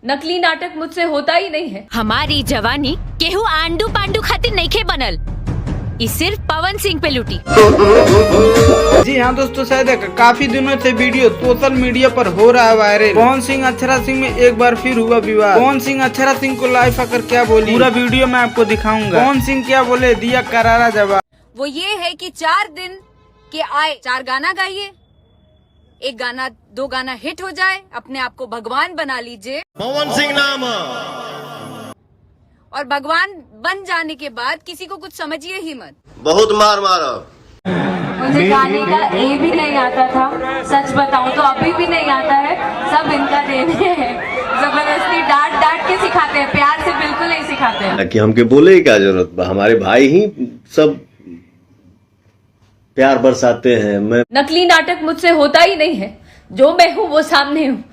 नकली नाटक मुझसे होता ही नहीं है। हमारी जवानी केहू आंडू पांडू खातिर नइखे बनल, ई सिर्फ पवन सिंह पे लुटी। जी हाँ दोस्तों, शायद काफी दिनों से वीडियो सोशल मीडिया पर हो रहा है वायरल। पवन सिंह अक्षरा सिंह में एक बार फिर हुआ विवाद। पवन सिंह अक्षरा सिंह को लाइव आकर क्या बोली, पूरा वीडियो मैं आपको दिखाऊंगा। पवन सिंह क्या बोले, दिया करारा जवाब। वो ये है कि 4 दिन के आए 4 गाना गाइए, एक गाना 2 गाना हिट हो जाए, अपने आप को भगवान बना लीजिए। पवन सिंह नाम और भगवान बन जाने के बाद किसी को कुछ समझिए ही मत। बहुत मार मारा। मुझे गाने का ए भी नहीं आता था, सच बताऊं तो अभी भी नहीं आता है, सब इनका देने है। जबरदस्ती डांट के सिखाते हैं, प्यार से बिल्कुल नहीं सिखाते हैं। कि हमके बोले ही क्या जरूरत, हमारे भाई ही सब प्यार बरसाते हैं। मैं नकली नाटक मुझसे होता ही नहीं है, जो मैं हूँ वो सामने हूँ।